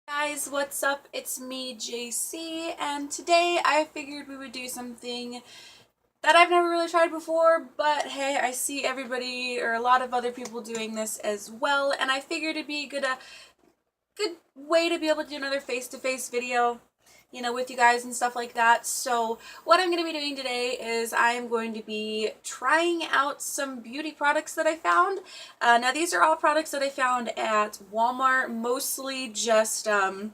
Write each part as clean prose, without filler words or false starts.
Guys, what's up? It's me, JC, and today I figured we would do something that I've never really tried before, but hey, I see everybody or a lot of other people doing this as well, and I figured it'd be a good way to be able to do another face-to-face video, with you guys and stuff like that. So what I'm going to be doing today is I am going to be trying out some beauty products that I found. Now these are all products that I found at Walmart, mostly just, for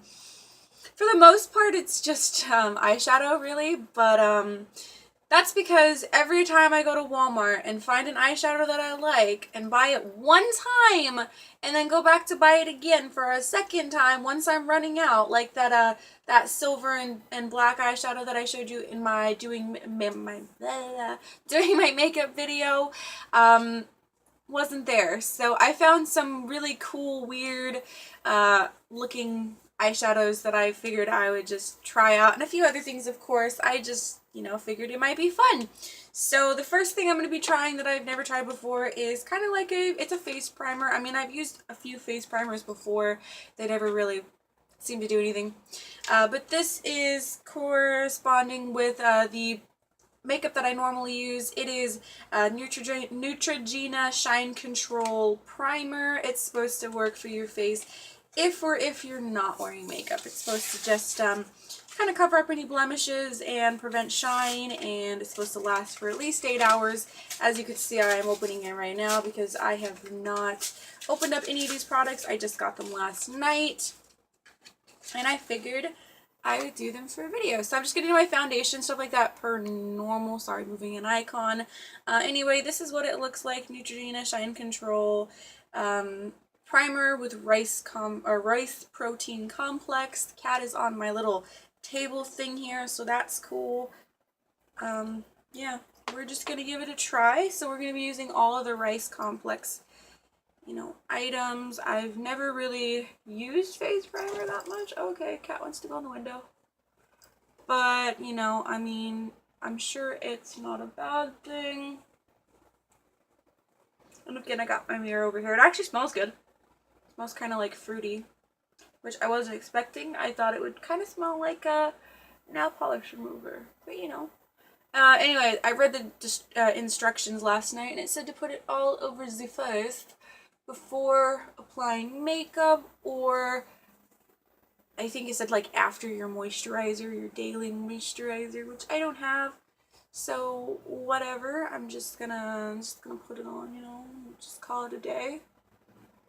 the most part, it's just eyeshadow really, but that's because every time I go to Walmart and find an eyeshadow that I like and buy it one time and then go back to buy it again for a second time once I'm running out, like that silver and black eyeshadow that I showed you in my doing my makeup video, wasn't there. So I found some really cool, weird looking eyeshadows that I figured I would just try out, and a few other things, of course. I just, figured it might be fun. So the first thing I'm going to be trying that I've never tried before is kind of like it's a face primer. I mean, I've used a few face primers before. They never really seem to do anything. But this is corresponding with the makeup that I normally use. It is Neutrogena Shine Control Primer. It's supposed to work for your face if you're not wearing makeup. It's supposed to just kind of cover up any blemishes and prevent shine, and it's supposed to last for at least 8 hours. As you can see, I am opening it right now because I have not opened up any of these products. I just got them last night, and I figured I would do them for a video. So I'm just gonna do my foundation, stuff like that, per normal. Sorry, moving an icon. Anyway, this is what it looks like. Neutrogena Shine Control primer with rice protein complex. The cat is on my little table thing here, so that's cool. Yeah, we're just gonna give it a try. So we're gonna be using all of the rice complex items. I've never really used face primer that much. Okay, cat wants to go in the window. But, I mean, I'm sure it's not a bad thing. And again, I got my mirror over here. It actually smells good. It smells kind of like fruity, which I wasn't expecting. I thought it would kind of smell like a nail polish remover. But, anyway, I read the instructions last night, and it said to put it all over the face before applying makeup, or I think it said like after your moisturizer, your daily moisturizer, which I don't have. So whatever, I'm just gonna put it on, just call it a day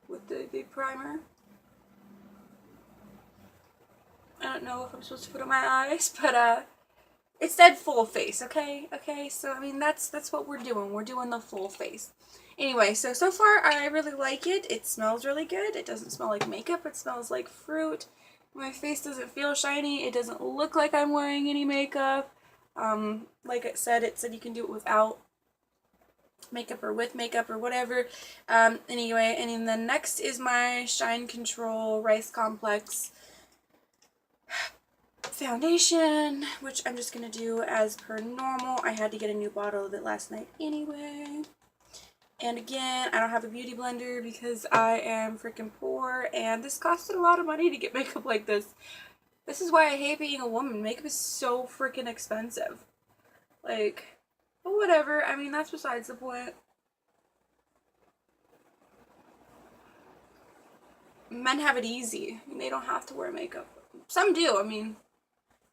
with the primer. I don't know if I'm supposed to put it on my eyes, but it said full face, okay? Okay, so I mean that's what we're doing. We're doing the full face. Anyway, so far I really like it. It smells really good. It doesn't smell like makeup. It smells like fruit. My face doesn't feel shiny. It doesn't look like I'm wearing any makeup. Like I said, it said you can do it without makeup or with makeup or whatever. Anyway, and then next is my Shine Control Rice Complex foundation, which I'm just gonna do as per normal. I had to get a new bottle of it last night anyway. And again, I don't have a beauty blender because I am freaking poor, and this costed a lot of money to get makeup like this. This is why I hate being a woman. Makeup is so freaking expensive. Like, but whatever. I mean, that's besides the point. Men have it easy. I mean, they don't have to wear makeup. Some do. I mean,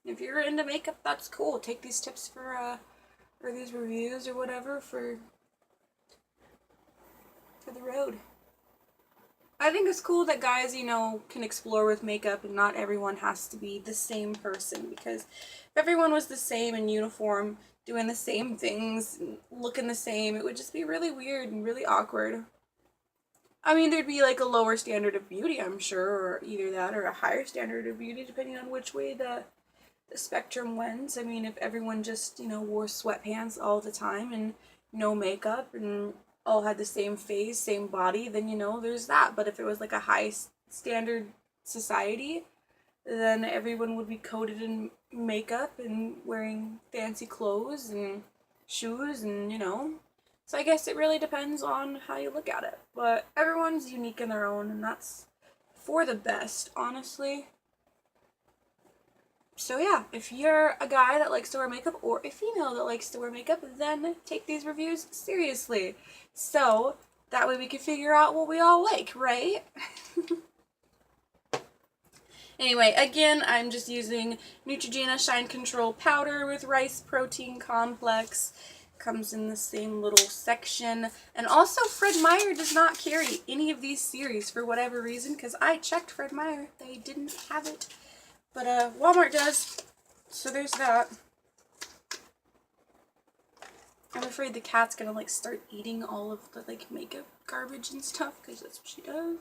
if you're into makeup, that's cool. Take these tips for these reviews or whatever for the road. I think it's cool that guys, can explore with makeup and not everyone has to be the same person, because if everyone was the same in uniform, doing the same things, looking the same, it would just be really weird and really awkward. I mean, there'd be like a lower standard of beauty, I'm sure, or either that or a higher standard of beauty, depending on which way the spectrum went. I mean, if everyone just, wore sweatpants all the time and no makeup and all had the same face, same body, then, there's that. But if it was like a high standard society, then everyone would be coated in makeup and wearing fancy clothes and shoes and, So I guess it really depends on how you look at it. But everyone's unique in their own, and that's for the best, honestly. So yeah, if you're a guy that likes to wear makeup or a female that likes to wear makeup, then take these reviews seriously. So that way we can figure out what we all like, right? Anyway, again, I'm just using Neutrogena Shine Control Powder with Rice Protein Complex. Comes in the same little section. And also, Fred Meyer does not carry any of these series for whatever reason, because I checked Fred Meyer. They didn't have it. But Walmart does. So there's that. I'm afraid the cat's gonna like start eating all of the like makeup garbage and stuff, because that's what she does.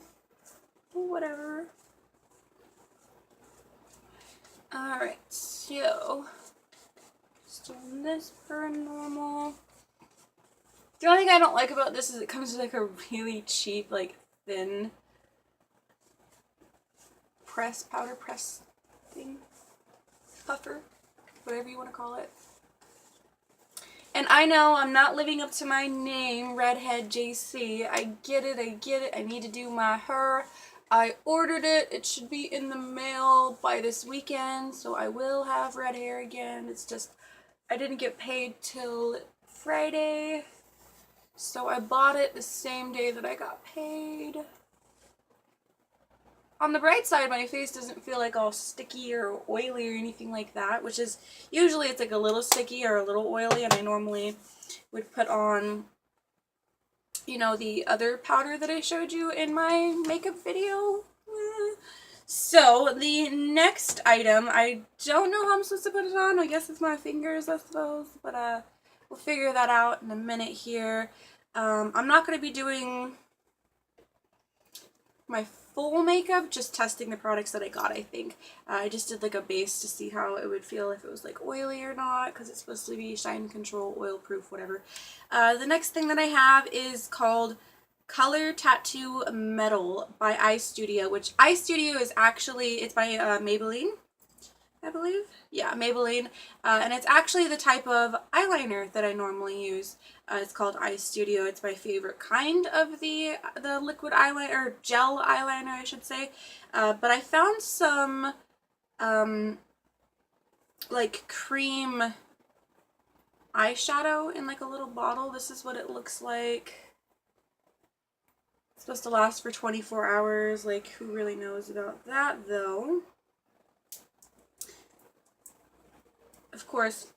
Well, whatever. Alright, so just doing this per normal. The only thing I don't like about this is it comes with like a really cheap, like thin powder press thing. Puffer, whatever you want to call it. And I know I'm not living up to my name, Redhead JC. I get it, I need to do my hair. I ordered it. It should be in the mail by this weekend, so I will have red hair again. It's just I didn't get paid till Friday, so I bought it the same day that I got paid. On the bright side, my face doesn't feel like all sticky or oily or anything like that, which is usually it's like a little sticky or a little oily, and I normally would put on, you know, the other powder that I showed you in my makeup video. So the next item, I don't know how I'm supposed to put it on. I guess it's my fingers, I suppose, but we'll figure that out in a minute here. I'm not going to be doing my full makeup, just testing the products that I got, I think. I just did like a base to see how it would feel if it was like oily or not, because it's supposed to be shine control, oil proof, whatever. The next thing that I have is called Color Tattoo Metal by Eye Studio, which Eye Studio is actually, it's by Maybelline, I believe. Yeah, Maybelline. And it's actually the type of eyeliner that I normally use. It's called Eye Studio. It's my favorite kind of the liquid eyeliner, or gel eyeliner, I should say. But I found some like cream eyeshadow in like a little bottle. This is what it looks like. It's supposed to last for 24 hours. Like, who really knows about that, though? Of course,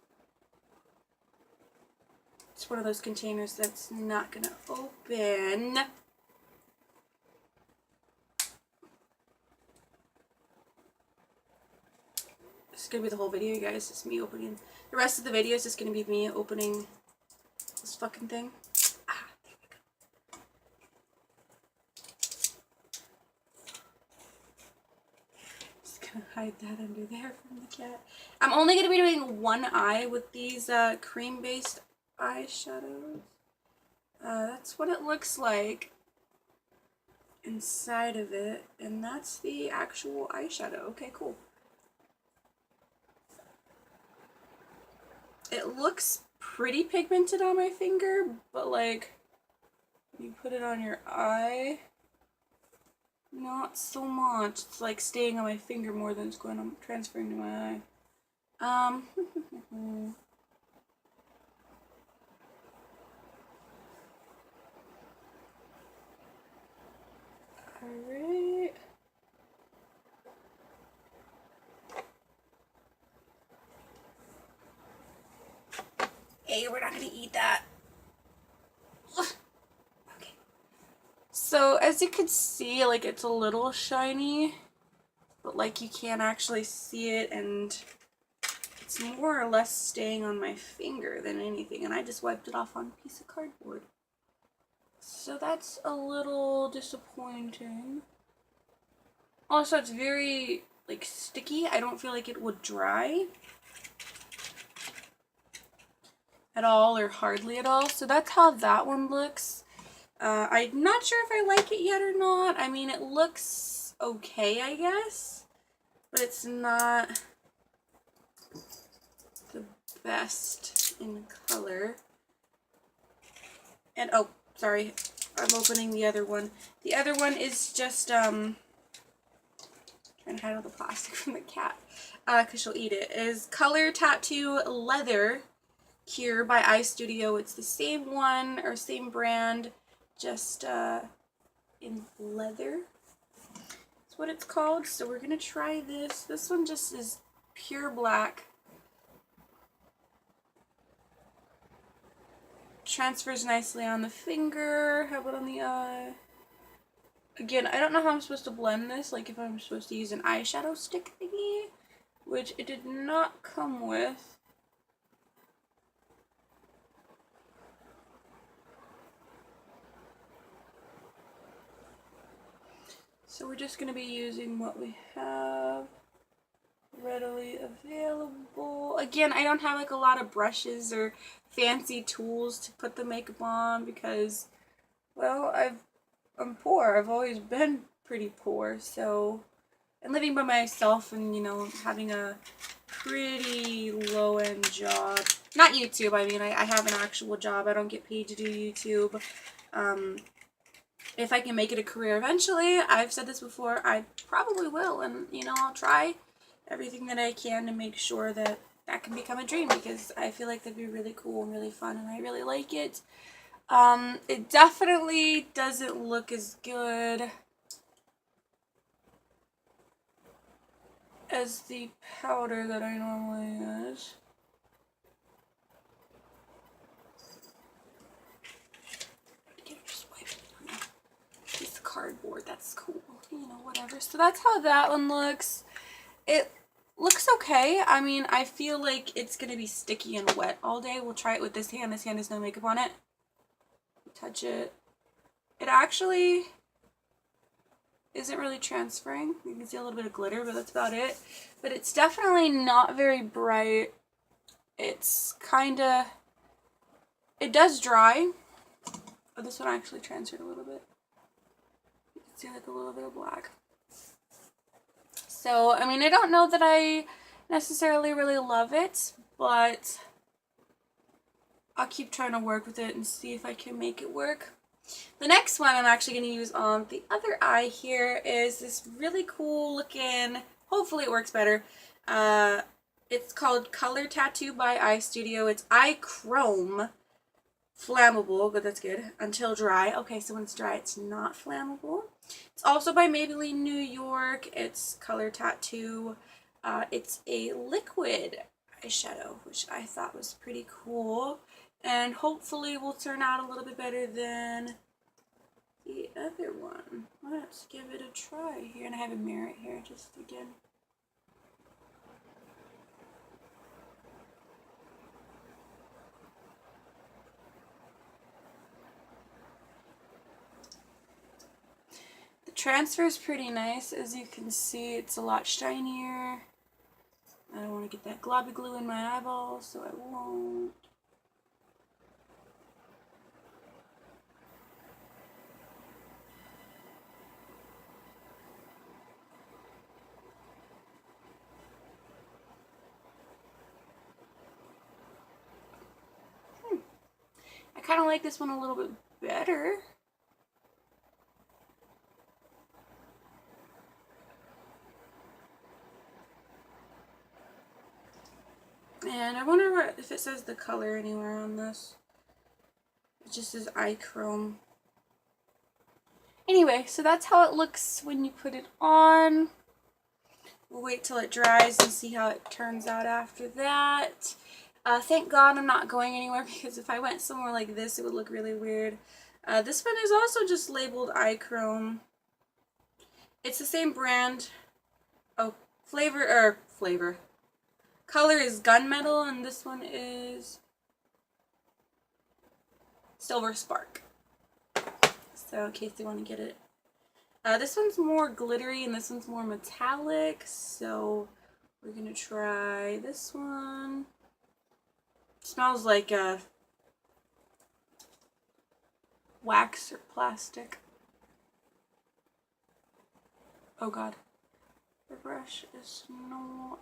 it's one of those containers that's not gonna open. This is gonna be the whole video, you guys. It's me opening. The rest of the video is just gonna be me opening this fucking thing. There we go. Just gonna hide that under there from the cat. I'm only gonna be doing one eye with these cream-based eyeshadows. That's what it looks like inside of it, and that's the actual eyeshadow. Okay, cool. It looks pretty pigmented on my finger, but like you put it on your eye, not so much. It's like staying on my finger more than it's going on transferring to my eye. Alright. Hey, we're not gonna eat that. Okay. So, as you can see, like, it's a little shiny, but like you can't actually see it, and it's more or less staying on my finger than anything, and I just wiped it off on a piece of cardboard. So that's a little disappointing. Also, it's very, like, sticky. I don't feel like it would dry at all, or hardly at all. So that's how that one looks. I'm not sure if I like it yet or not. I mean, it looks okay, I guess, but it's not the best in color. And, oh, sorry, I'm opening the other one. The other one is just, trying trying to hide all the plastic from the cat because she'll eat it, is Color Tattoo Leather Cure by Eye Studio. It's the same one or same brand, just in leather. That's what it's called. So we're gonna try this. This one just is pure black. Transfers nicely on the finger. How about on the eye? Again, I don't know how I'm supposed to blend this, like if I'm supposed to use an eyeshadow stick thingy, which it did not come with. So we're just going to be using what we have readily available. Again, I don't have like a lot of brushes or fancy tools to put the makeup on because, well, I'm poor. I've always been pretty poor, so, and living by myself and, you know, having a pretty low-end job. Not YouTube, I mean, I have an actual job. I don't get paid to do YouTube. If I can make it a career eventually, I've said this before, I probably will, and, you know, I'll try everything that I can to make sure that that can become a dream, because I feel like that'd be really cool and really fun, and I really like it. It definitely doesn't look as good as the powder that I normally use. It's cardboard, that's cool, you know, whatever. So that's how that one looks. It looks okay. I mean, I feel like it's gonna be sticky and wet all day. We'll try it with this hand. This hand has no makeup on it. Touch it. It actually isn't really transferring. You can see a little bit of glitter, but that's about it. But it's definitely not very bright. It's kinda, it does dry. Oh, this one actually transferred a little bit. You can see like a little bit of black. So, I mean, I don't know that I necessarily really love it, but I'll keep trying to work with it and see if I can make it work. The next one I'm actually going to use on the other eye here is this really cool looking, hopefully it works better. It's called Color Tattoo by Eye Studio. It's Eye Chrome Flammable, but that's good, until dry. Okay, so when it's dry, it's not flammable. It's also by Maybelline New York. It's Color Tattoo. It's a liquid eyeshadow, which I thought was pretty cool. And hopefully will turn out a little bit better than the other one. Let's give it a try here. And I have a mirror here just again. The transfer is pretty nice. As you can see, it's a lot shinier. I don't want to get that globby glue in my eyeball, so I won't. I kind of like this one a little bit better. And I wonder if it says the color anywhere on this. It just says Eye Chrome. Anyway, so that's how it looks when you put it on. We'll wait till it dries and see how it turns out after that. Thank God I'm not going anywhere, because if I went somewhere like this, it would look really weird. This one is also just labeled Eye Chrome. It's the same brand. Oh, flavor. Color is Gunmetal, and this one is Silver Spark. So in case they want to get it. This one's more glittery and this one's more metallic, so we're gonna try this one. It smells like wax or plastic. Oh God, the brush is not.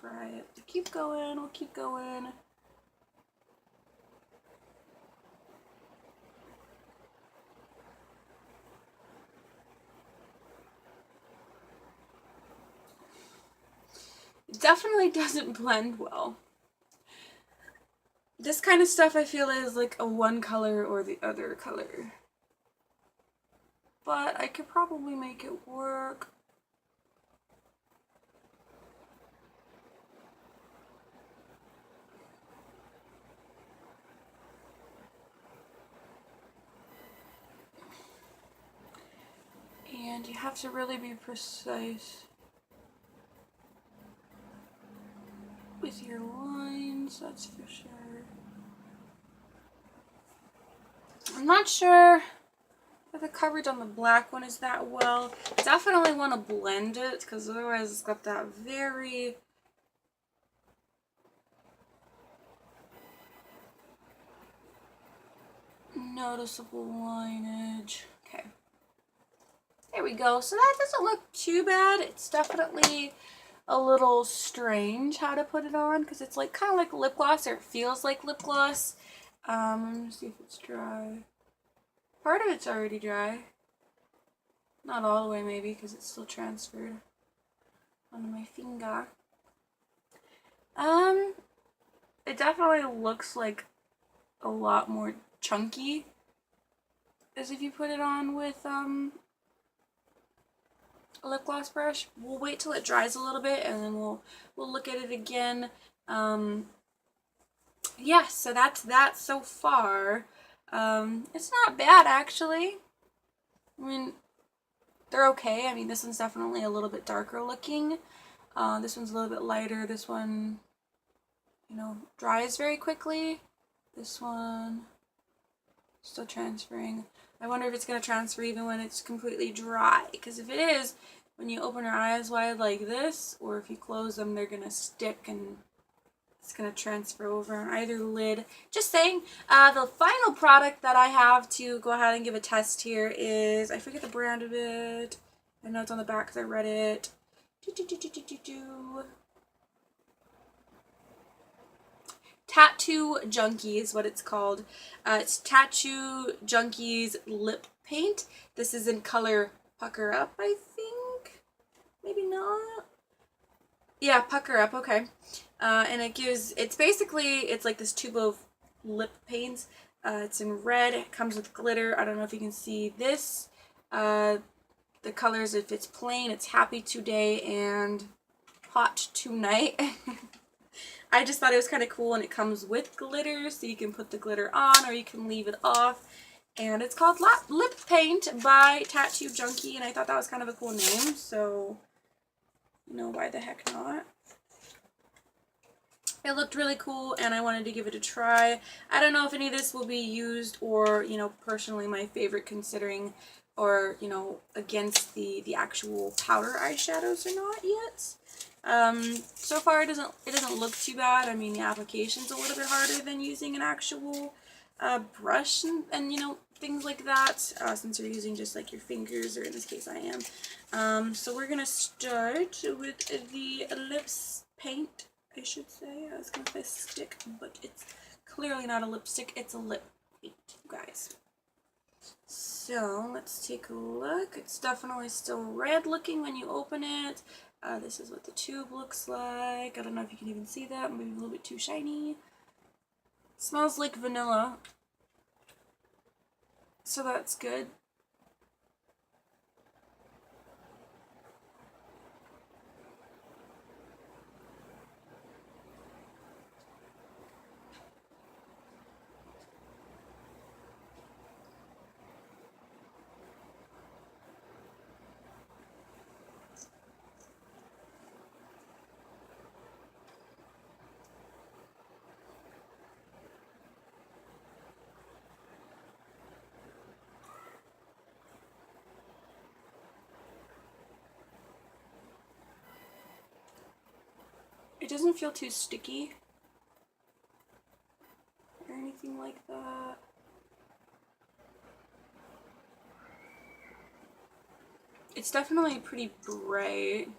try it. Keep going, we'll keep going. It definitely doesn't blend well. This kind of stuff I feel is like a one color or the other color. But I could probably make it work. And you have to really be precise with your lines, that's for sure. I'm not sure if the coverage on the black one is that well. Definitely want to blend it because otherwise it's got that very noticeable lineage. Okay. There we go. So that doesn't look too bad. It's definitely a little strange how to put it on because it's like kind of like lip gloss, or it feels like lip gloss. Let me see if it's dry. Part of it's already dry. Not all the way maybe because it's still transferred onto my finger. It definitely looks like a lot more chunky as if you put it on with a lip gloss brush. We'll wait till it dries a little bit and then we'll look at it again. Yeah, so that's that so far. It's not bad actually. I mean, they're okay. I mean, this one's definitely a little bit darker looking. This one's a little bit lighter. This one, you know, dries very quickly. This one, still transferring. I wonder if it's going to transfer even when it's completely dry. Because if it is, when you open your eyes wide like this, or if you close them, they're going to stick and it's going to transfer over on either lid. Just saying. The final product that I have to go ahead and give a test here is, I forget the brand of it. I know it's on the back because I read it. Tattoo Junkie is what it's called. It's Tattoo Junkie's Lip Paint. This is in color Pucker Up, I think. Maybe not. Yeah, Pucker Up, okay. And it's basically, it's like this tube of lip paints. It's in red, it comes with glitter. I don't know if you can see this. The colors, if it's plain, it's Happy Today and Hot Tonight. I just thought it was kind of cool, and it comes with glitter, so you can put the glitter on or you can leave it off. And it's called Lip Paint by Tattoo Junkie, and I thought that was kind of a cool name, so, you know, why the heck not? It looked really cool, and I wanted to give it a try. I don't know if any of this will be used or, you know, personally my favorite considering, or, you know, against the actual powder eyeshadows or not yet. So far it doesn't look too bad. I mean, the application's a little bit harder than using an actual brush and you know, things like that, since you're using just like your fingers, or in this case I am. So we're gonna start with the lips paint, I should say. I was gonna say stick, but it's clearly not a lipstick, it's a lip paint, you guys. So let's take a look. It's definitely still red looking when you open it. This is what the tube looks like. I don't know if you can even see that. Maybe a little bit too shiny. It smells like vanilla, so that's good. It doesn't feel too sticky or anything like that. It's definitely pretty bright.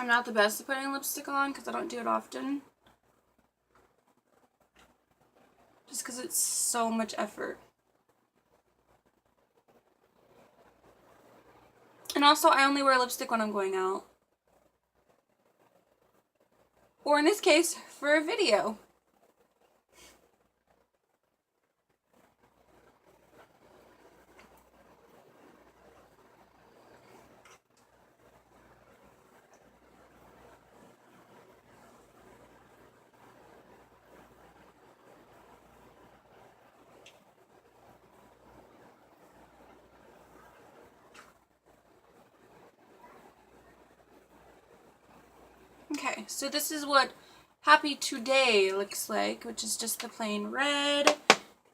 I'm not the best at putting lipstick on because I don't do it often. Just because it's so much effort. And also, I only wear lipstick when I'm going out. Or in this case, for a video. Okay, so this is what Happy Today looks like, which is just the plain red.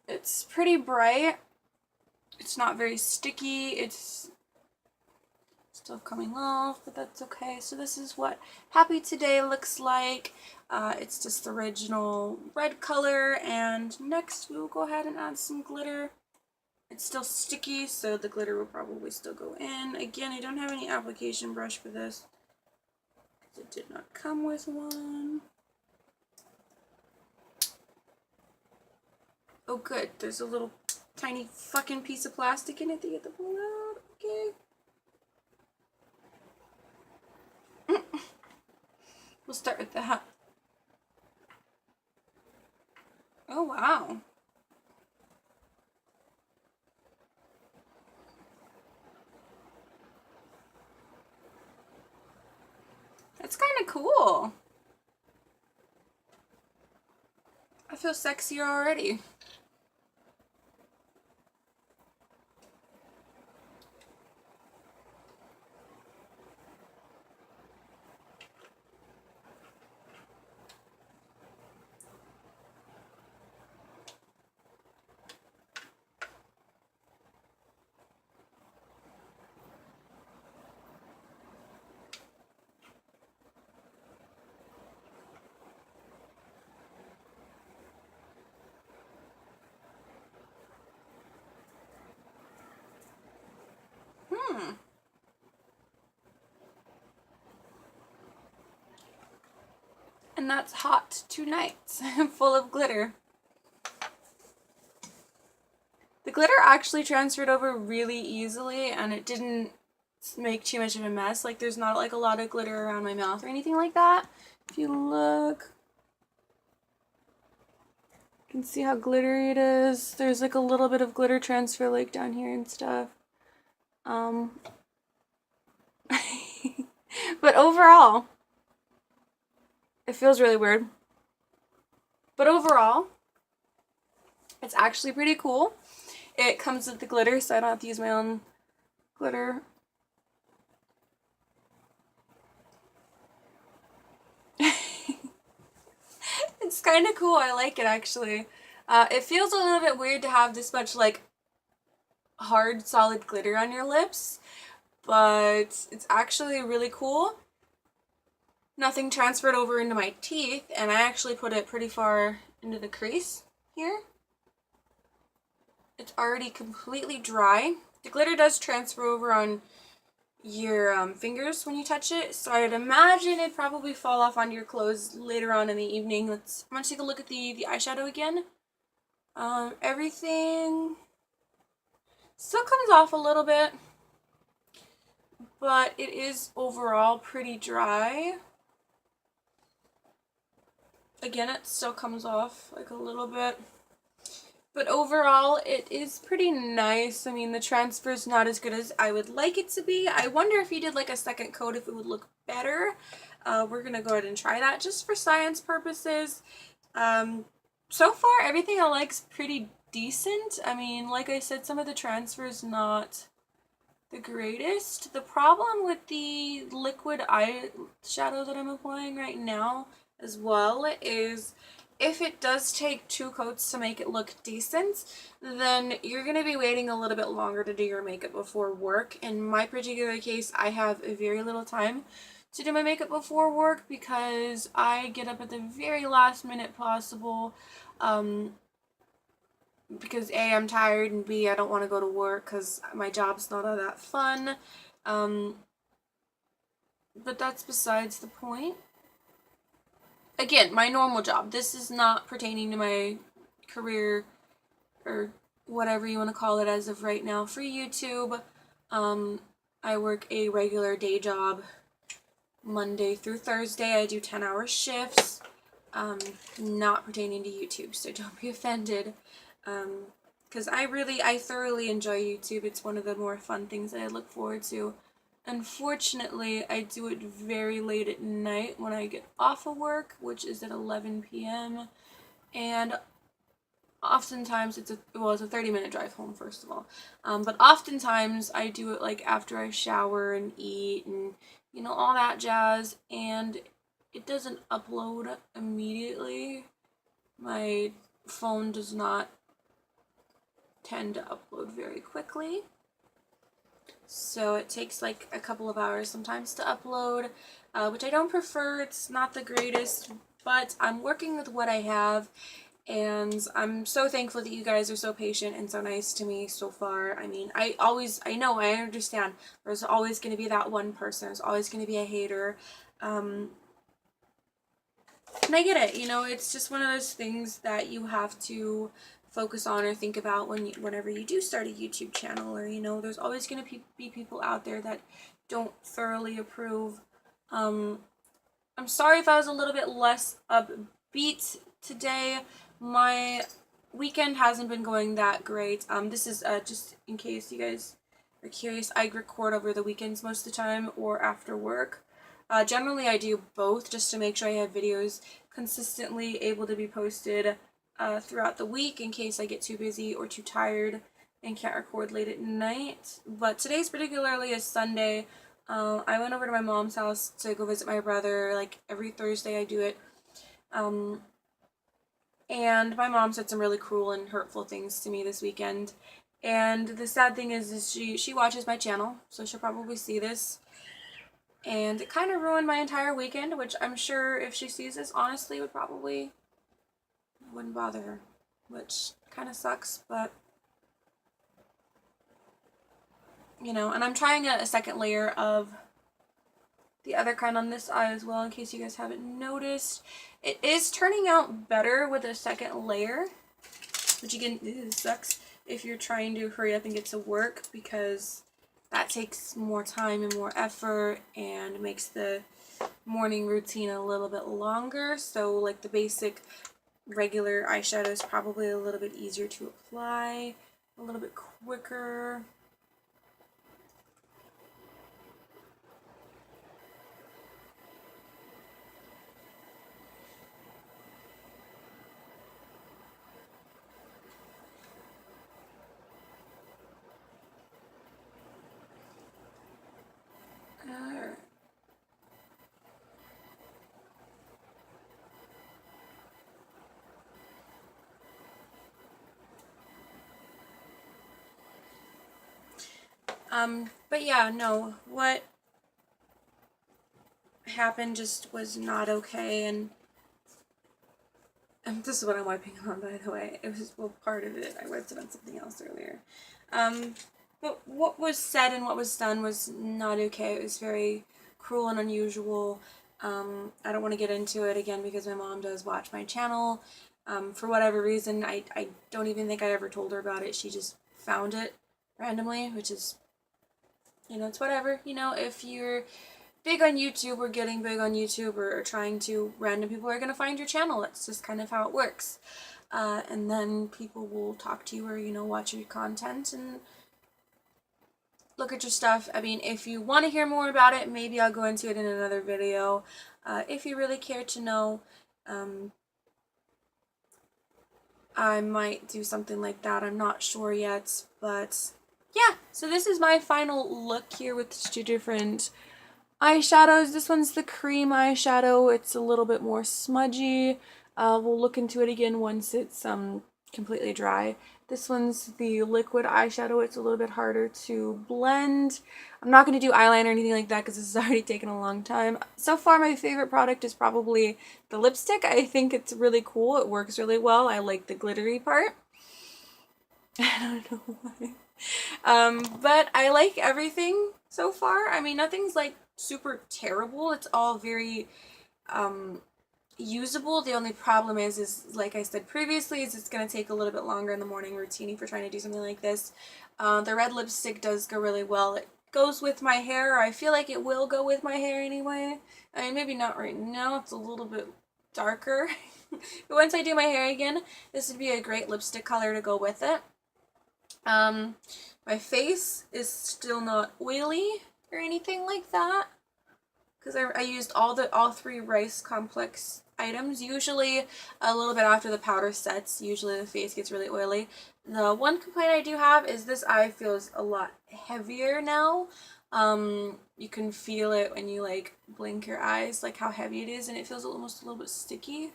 It's pretty bright. It's not very sticky. It's still coming off, but that's okay. So this is what Happy Today looks like. It's just the original red color, and next we will go ahead and add some glitter. It's still sticky, so the glitter will probably still go in. Again, I don't have any application brush for this. It did not come with one. Oh good, there's a little tiny fucking piece of plastic in it that you have to pull out. Okay. We'll start with that. Oh wow. That's kind of cool. I feel sexier already. And that's Hot Tonight, full of glitter. The glitter actually transferred over really easily, and it didn't make too much of a mess. Like, there's not like a lot of glitter around my mouth or anything like that. If you look, you can see how glittery it is. There's like a little bit of glitter transfer like down here and stuff. But overall, it feels really weird. But overall, it's actually pretty cool. It comes with the glitter, so I don't have to use my own glitter. It's kind of cool. I like it, actually. It feels a little bit weird to have this much, like, hard, solid glitter on your lips, but it's actually really cool. Nothing transferred over into my teeth, and I actually put it pretty far into the crease here. It's already completely dry. The glitter does transfer over on your fingers when you touch it, so I'd imagine it'd probably fall off on your clothes later on in the evening. I'm gonna take a look at the eyeshadow again. Everything still comes off a little bit, but it is overall pretty dry. Again, it still comes off like a little bit, but overall it is pretty nice. I mean, the transfer's not as good as I would like it to be. I wonder if you did like a second coat if it would look better. We're gonna go ahead and try that just for science purposes. So far everything I like is pretty decent. I mean, like I said, some of the transfer's not the greatest. The problem with the liquid eyeshadow that I'm applying right now as well is if it does take 2 coats to make it look decent, then you're going to be waiting a little bit longer to do your makeup before work. In my particular case, I have very little time to do my makeup before work because I get up at the very last minute possible, because A, I'm tired, and B, I don't want to go to work because my job's not all that fun. but that's besides the point. Again, my normal job. This is not pertaining to my career or whatever you want to call it as of right now for YouTube. I work a regular day job Monday through Thursday. I do 10-hour shifts, not pertaining to YouTube, so don't be offended. Because I thoroughly enjoy YouTube. It's one of the more fun things that I look forward to. Unfortunately, I do it very late at night when I get off of work, which is at 11 p.m. And oftentimes it's a 30-minute drive home, first of all. But oftentimes I do it like after I shower and eat and all that jazz, and it doesn't upload immediately. My phone does not tend to upload very quickly. So it takes like a couple of hours sometimes to upload, which I don't prefer. It's not the greatest, but I'm working with what I have, and I'm so thankful that you guys are so patient and so nice to me so far. I mean, I understand. There's always going to be that one person. There's always going to be a hater. And I get it. It's just one of those things that you have to focus on or think about whenever you do start a YouTube channel, or there's always going to be people out there that don't thoroughly approve. I'm sorry if I was a little bit less upbeat today. My weekend hasn't been going that great. This is just in case you guys are curious, I record over the weekends most of the time or after work. Generally I do both, just to make sure I have videos consistently able to be posted throughout the week in case I get too busy or too tired and can't record late at night. But today's particularly a Sunday. I went over to my mom's house to go visit my brother. Like every Thursday I do it. And my mom said some really cruel and hurtful things to me this weekend. And the sad thing is she watches my channel, so she'll probably see this. And it kind of ruined my entire weekend, which I'm sure if she sees this, honestly, wouldn't bother her, which kind of sucks, but and I'm trying a second layer of the other kind on this eye as well, in case you guys haven't noticed. It is turning out better with a second layer, which again, it sucks if you're trying to hurry up and get to work, because that takes more time and more effort and makes the morning routine a little bit longer. So like the basic regular eyeshadow is probably a little bit easier to apply, a little bit quicker. But yeah, no, what happened just was not okay, and this is what I'm wiping on, by the way. It was, well, part of it. I wiped it on something else earlier. But what was said and what was done was not okay. It was very cruel and unusual. I don't want to get into it again because my mom does watch my channel. For whatever reason, I don't even think I ever told her about it. She just found it randomly, which is, it's whatever. If you're big on YouTube or getting big on YouTube or trying to, random people are going to find your channel. That's just kind of how it works. And then people will talk to you or, watch your content and look at your stuff. I mean, if you want to hear more about it, maybe I'll go into it in another video. If you really care to know, I might do something like that. I'm not sure yet, but yeah. So this is my final look here with two different eyeshadows. This one's the cream eyeshadow. It's a little bit more smudgy. We'll look into it again once it's completely dry. This one's the liquid eyeshadow. It's a little bit harder to blend. I'm not going to do eyeliner or anything like that because this has already taken a long time. So far, my favorite product is probably the lipstick. I think it's really cool. It works really well. I like the glittery part. I don't know why. But I like everything so far. I mean, nothing's like super terrible. It's all very usable. The only problem is like I said previously, is it's going to take a little bit longer in the morning routine for trying to do something like this. The red lipstick does go really well. It goes with my hair. I feel like it will go with my hair anyway. I mean, maybe not right now. It's a little bit darker. But once I do my hair again, this would be a great lipstick color to go with it. My face is still not oily or anything like that, because I used all three Rice Complex items. Usually a little bit after the powder sets, usually the face gets really oily. The one complaint I do have is this eye feels a lot heavier now. You can feel it when you like blink your eyes, like how heavy it is, and it feels almost a little bit sticky.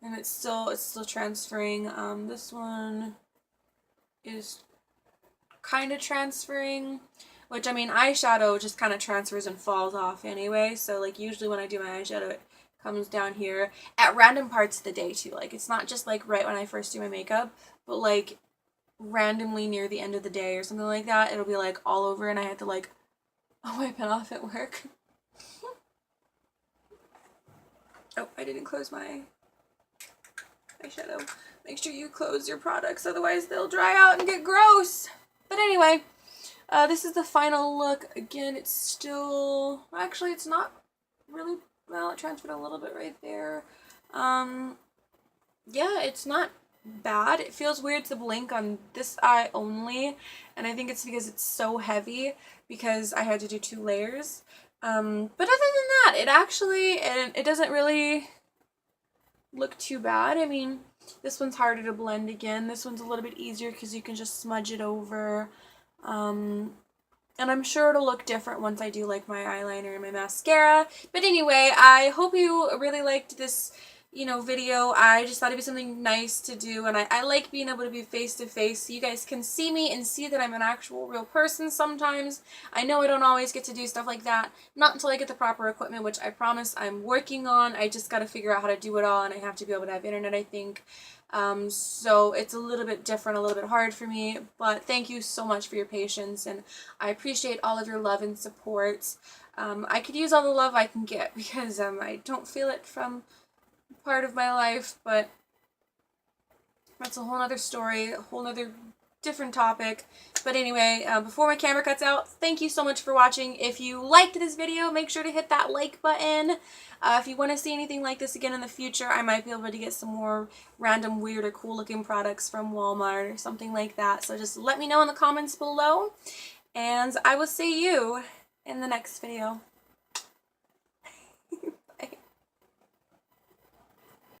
And it's still transferring. This one is kind of transferring, which, I mean, eyeshadow just kind of transfers and falls off anyway, so like usually when I do my eyeshadow it comes down here at random parts of the day too. Like it's not just like right when I first do my makeup, but like randomly near the end of the day or something like that, it'll be like all over and I have to like wipe it off at work. Oh, I didn't close my eyeshadow. Make sure you close your products, otherwise they'll dry out and get gross. But anyway, this is the final look. Again, it's still, actually it's not really, well, it transferred a little bit right there. Yeah, it's not bad. It feels weird to blink on this eye only, and I think it's because it's so heavy because I had to do 2 layers. But other than that, it doesn't really look too bad. I mean, this one's harder to blend again. This one's a little bit easier because you can just smudge it over. And I'm sure it'll look different once I do like my eyeliner and my mascara. But anyway, I hope you really liked this, video. I just thought it'd be something nice to do, and I like being able to be face to face so you guys can see me and see that I'm an actual real person sometimes. I know I don't always get to do stuff like that, not until I get the proper equipment, which I promise I'm working on. I just got to figure out how to do it all, and I have to be able to have internet, I think. So it's a little bit different, a little bit hard for me, but thank you so much for your patience, and I appreciate all of your love and support. I could use all the love I can get because I don't feel it from part of my life, but that's a whole nother story, a whole nother different topic. But anyway, before my camera cuts out, thank you so much for watching. If you liked this video, make sure to hit that like button. If you want to see anything like this again in the future, I might be able to get some more random weird or cool looking products from Walmart or something like that. So just let me know in the comments below, and I will see you in the next video.